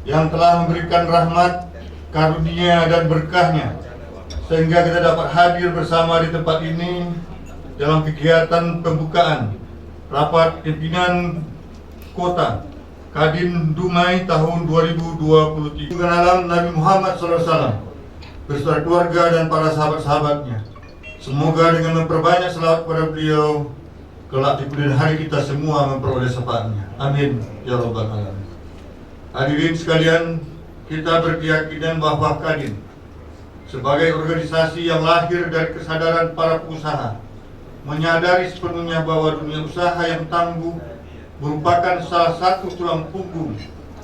yang telah memberikan rahmat, karunia dan berkahnya sehingga kita dapat hadir bersama di tempat ini dalam kegiatan pembukaan rapat pimpinan kota Kadin Dumai tahun 2023. Pengenalan Nabi Muhammad SAW beserta keluarga dan para sahabat-sahabatnya. Semoga dengan memperbanyak selawat kepada beliau, kelak di kemudian hari kita semua memperoleh syafaatnya. Amin ya rabbal alamin. Hadirin sekalian, kita berkeyakinan bahwa Kadin sebagai organisasi yang lahir dari kesadaran para pengusaha, menyadari sepenuhnya bahwa dunia usaha yang tangguh merupakan salah satu tulang punggung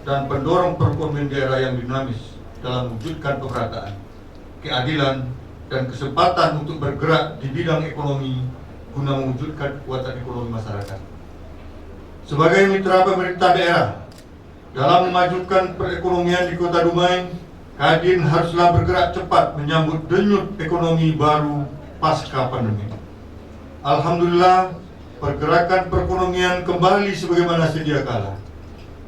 dan pendorong perekonomian daerah yang dinamis dalam mewujudkan pemerataan, keadilan, dan kesempatan untuk bergerak di bidang ekonomi guna mewujudkan kekuatan ekonomi masyarakat. Sebagai mitra pemerintah daerah dalam memajukan perekonomian di Kota Dumai, Kadin haruslah bergerak cepat menyambut denyut ekonomi baru pasca pandemi. Alhamdulillah, pergerakan perekonomian kembali sebagaimana sedia kala,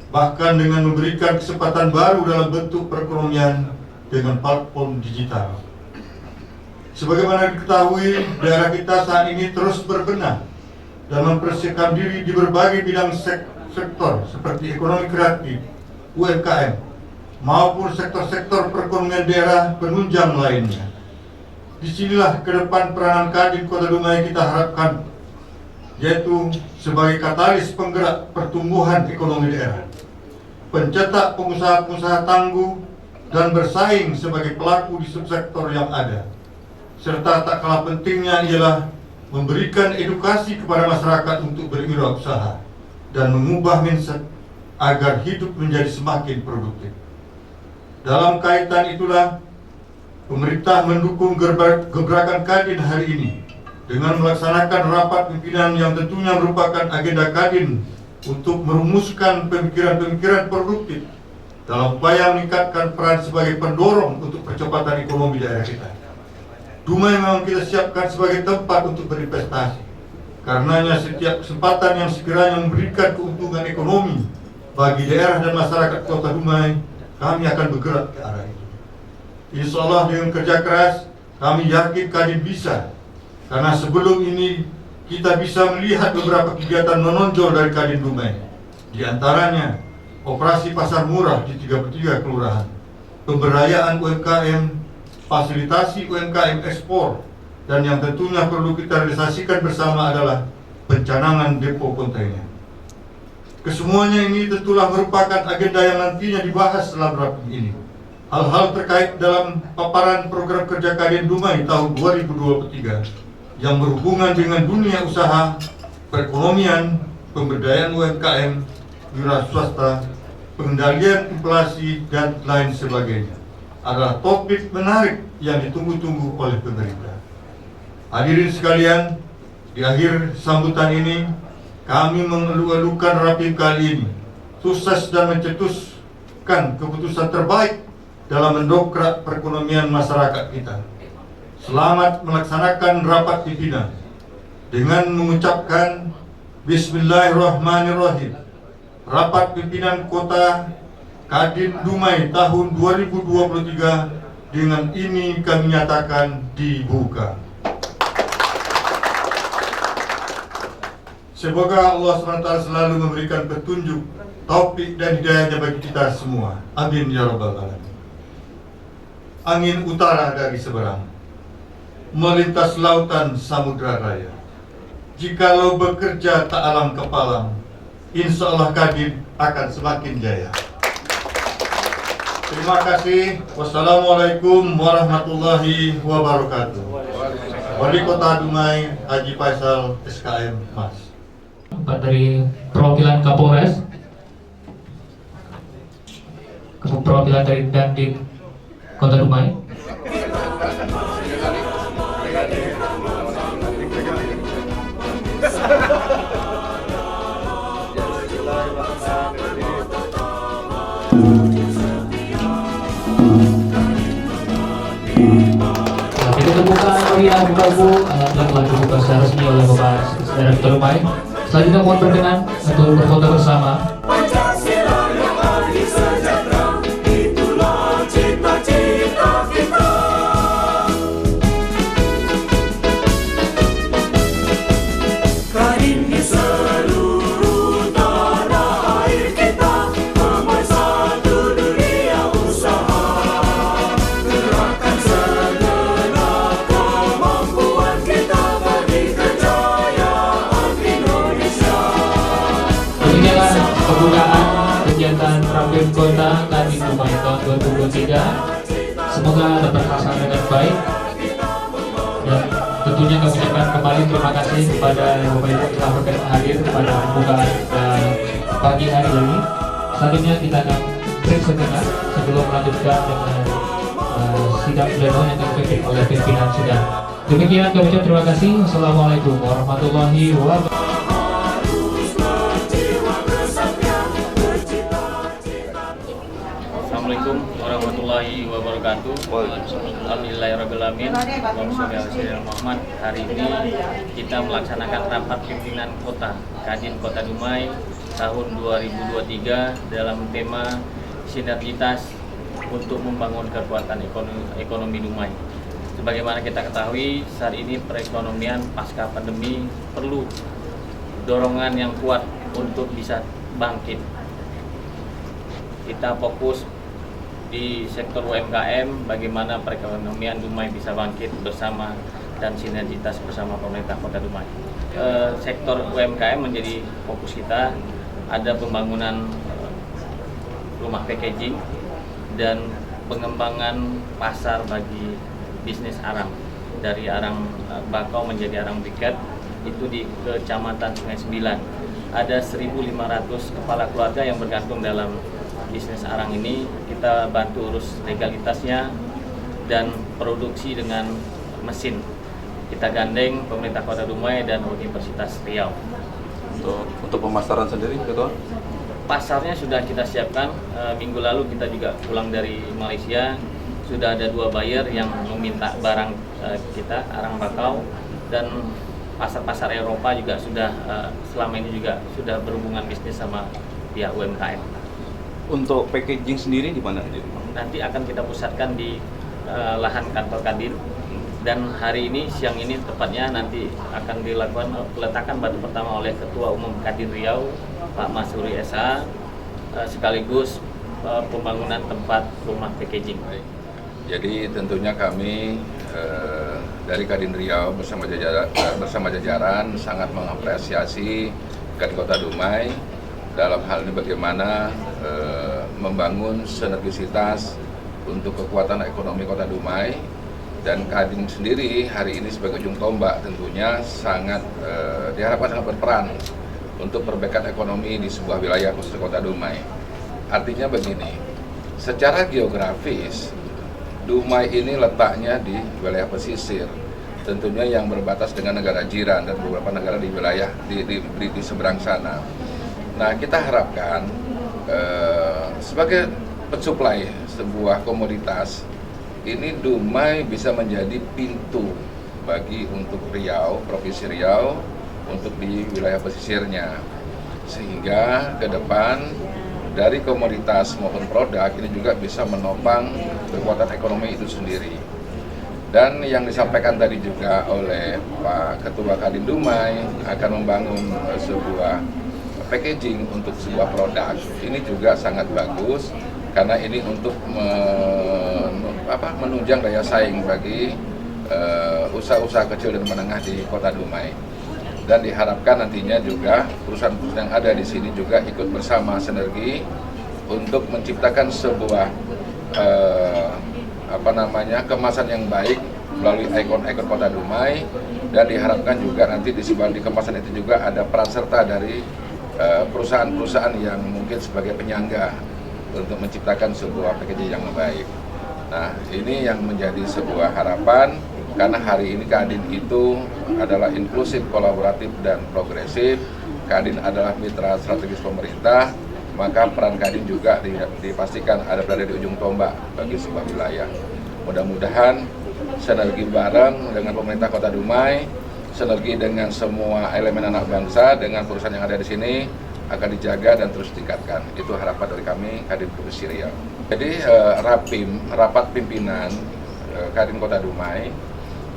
bahkan dengan memberikan kesempatan baru dalam bentuk perekonomian dengan platform digital. Sebagaimana diketahui, daerah kita saat ini terus berbenah dan mempersiapkan diri di berbagai bidang sektor seperti ekonomi kreatif, UMKM, maupun sektor-sektor perekonomian daerah penunjang lainnya. Disinilah ke depan peranan Kadin Kota Dumai kita harapkan, yaitu sebagai katalis penggerak pertumbuhan ekonomi daerah, pencetak pengusaha-pengusaha tangguh dan bersaing sebagai pelaku di subsektor yang ada, serta tak kalah pentingnya ialah memberikan edukasi kepada masyarakat untuk berwirausaha dan mengubah mindset agar hidup menjadi semakin produktif. Dalam kaitan itulah, pemerintah mendukung gebrakan Kadin hari ini dengan melaksanakan rapat pimpinan yang tentunya merupakan agenda Kadin untuk merumuskan pemikiran-pemikiran produktif dalam upaya meningkatkan peran sebagai pendorong untuk percepatan ekonomi daerah kita. Dumai memang kita siapkan sebagai tempat untuk berinvestasi. Karenanya setiap kesempatan yang sekiranya memberikan keuntungan ekonomi bagi daerah dan masyarakat Kota Dumai, kami akan bergerak ke arah itu. Insya Allah dengan kerja keras, kami yakin Kadin bisa. Karena sebelum ini kita bisa melihat beberapa kegiatan menonjol dari Kadin Dumai. Di antaranya operasi pasar murah di 33 kelurahan, pemberdayaan UMKM, fasilitasi UMKM ekspor, dan yang tentunya perlu kita realisasikan bersama adalah pencanangan depo kontainer. Kesemuanya ini tentulah merupakan agenda yang nantinya dibahas dalam rapat ini. Hal-hal terkait dalam paparan program kerja Kadin Dumai tahun 2023 yang berhubungan dengan dunia usaha, perekonomian, pemberdayaan UMKM, wira swasta, pengendalian inflasi, dan lain sebagainya adalah topik menarik yang ditunggu-tunggu oleh pemerintah. Hadirin sekalian, di akhir sambutan ini kami mengeluh-elukan Rapim kali ini sukses dan mencetuskan keputusan terbaik dalam mendongkrak perekonomian masyarakat kita. Selamat melaksanakan rapat pimpinan dengan mengucapkan Bismillahirrahmanirrahim. Rapat pimpinan Kota Kadin Dumai tahun 2023 dengan ini kami nyatakan dibuka. Semoga Allah SWT selalu memberikan petunjuk, taufik dan hidayahnya bagi kita semua. Amin ya rabbal alamin. Angin utara dari seberang, melintas lautan samudra raya. Jikalau bekerja tak alam kepalang, insya Allah Kadin akan semakin jaya. Terima kasih. Wassalamualaikum warahmatullahi wabarakatuh. Wali Kota Dumai Haji Faisal SKM Mas. Pak dari perwakilan Kapolres, perwakilan dari Dandim Kota Dumai. Kita temukan meriah buka-bu telah dibuka secara resmi oleh Bapak Saudara Kota Dumai. Selanjutnya mohon berkenan untuk berfoto bersama. Pembukaan kegiatan Rapim Kota Kadin Dumai tahun 2023 semoga dapat terlaksana dengan baik, dan tentunya kami ucapkan kembali terima kasih kepada Bapak Ibu yang telah berkenan hadir pada pembukaan pagi hari ini. Selanjutnya kita akan break sejenak sebelum melanjutkan dengan sidang pleno yang akan dipimpin oleh pimpinan sidang. Demikian kami ucapkan terima kasih. Wassalamualaikum warahmatullahi wabarakatuh. Assalamualaikum warahmatullahi wabarakatuh. Alhamdulillahirrahmanirrahim. Muhammad. Hari ini kita melaksanakan rapat pimpinan kota Kadin Kota Dumai tahun 2023 dalam tema sinergitas untuk membangun kekuatan ekonomi Dumai. Sebagaimana kita ketahui, saat ini perekonomian pasca pandemi perlu dorongan yang kuat untuk bisa bangkit. Kita fokus di sektor UMKM, bagaimana perekonomian Dumai bisa bangkit bersama dan sinergitas bersama pemerintah Kota Dumai. Sektor UMKM menjadi fokus kita, ada pembangunan rumah packaging dan pengembangan pasar bagi bisnis arang, dari arang bakau menjadi arang briket, itu di Kecamatan Sungai Sembilan. Ada 1.500 kepala keluarga yang bergantung dalam bisnis arang ini. Kita bantu urus legalitasnya dan produksi dengan mesin. Kita gandeng pemerintah Kota Dumai dan Universitas Riau. Untuk pemasaran sendiri, Ketua? Pasarnya sudah kita siapkan. Minggu lalu kita juga pulang dari Malaysia. Sudah ada 2 buyer yang meminta barang kita, arang bakau, dan pasar-pasar Eropa juga sudah selama ini juga sudah berhubungan bisnis sama pihak UMKM. Untuk packaging sendiri di mana? Nanti akan kita pusatkan di lahan kantor Kadin, dan hari ini, siang ini tepatnya, nanti akan dilakukan peletakan batu pertama oleh Ketua Umum Kadin Riau, Pak Masuri SH, sekaligus pembangunan tempat rumah packaging. Jadi tentunya kami dari Kadin Riau bersama jajaran sangat mengapresiasi Kadin Kota Dumai dalam hal ini bagaimana membangun sinergisitas untuk kekuatan ekonomi Kota Dumai, dan Kadin sendiri hari ini sebagai ujung tombak tentunya sangat diharapkan sangat berperan untuk perbaikan ekonomi di sebuah wilayah khusus Kota Dumai. Artinya begini, secara geografis Dumai ini letaknya di wilayah pesisir, tentunya yang berbatas dengan negara jiran dan beberapa negara di wilayah di seberang sana. Nah, kita harapkan sebagai pensuplai sebuah komoditas ini, Dumai bisa menjadi pintu bagi untuk Riau, Provinsi Riau, untuk di wilayah pesisirnya, sehingga ke depan dari komoditas maupun produk ini juga bisa menopang kekuatan ekonomi itu sendiri. Dan yang disampaikan tadi juga oleh Pak Ketua Kadin Dumai akan membangun sebuah packaging untuk sebuah produk. Ini juga sangat bagus karena ini untuk menunjang daya saing bagi usaha-usaha kecil dan menengah di Kota Dumai. Dan diharapkan nantinya juga perusahaan-perusahaan yang ada di sini juga ikut bersama sinergi untuk menciptakan sebuah kemasan yang baik melalui ikon-ikon Kota Dumai, dan diharapkan juga nanti di kemasan itu juga ada peran serta dari perusahaan-perusahaan yang mungkin sebagai penyangga untuk menciptakan sebuah packaging yang baik. Nah, ini yang menjadi sebuah harapan karena hari ini Kadin itu adalah inklusif, kolaboratif, dan progresif. Kadin adalah mitra strategis pemerintah, maka peran Kadin juga dipastikan ada berada di ujung tombak bagi sebuah wilayah. Mudah-mudahan sinergi bareng dengan pemerintah Kota Dumai, sinergi dengan semua elemen anak bangsa, dengan perusahaan yang ada di sini akan dijaga dan terus ditingkatkan. Itu harapan dari kami Kadin Provinsi Riau. Jadi rapat pimpinan Kadin Kota Dumai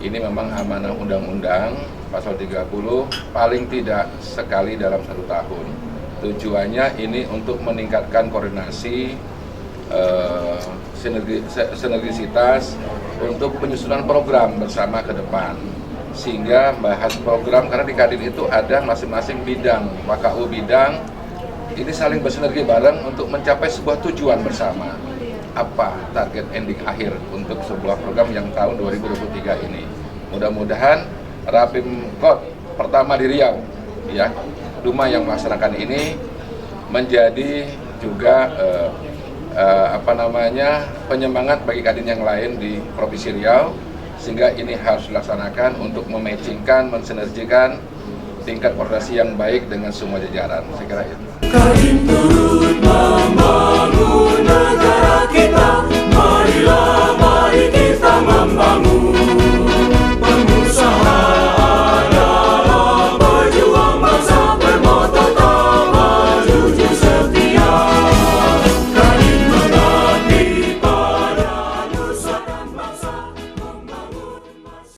ini memang amanah undang-undang pasal 30 paling tidak sekali dalam 1 tahun. Tujuannya ini untuk meningkatkan koordinasi, sinergisitas untuk penyusunan program bersama ke depan, sehingga bahas program karena di Kadin itu ada masing-masing bidang, PKU bidang ini saling bersinergi bareng untuk mencapai sebuah tujuan bersama. Apa target ending akhir untuk sebuah program yang tahun 2023 ini? Mudah-mudahan Rapimkot pertama di Riau, ya, Dumai yang melaksanakan ini menjadi juga penyemangat bagi Kadin yang lain di Provinsi Riau, sehingga ini harus dilaksanakan untuk mematchingkan, mensinergikan tingkat koordinasi yang baik dengan semua jajaran. Saya kira itu.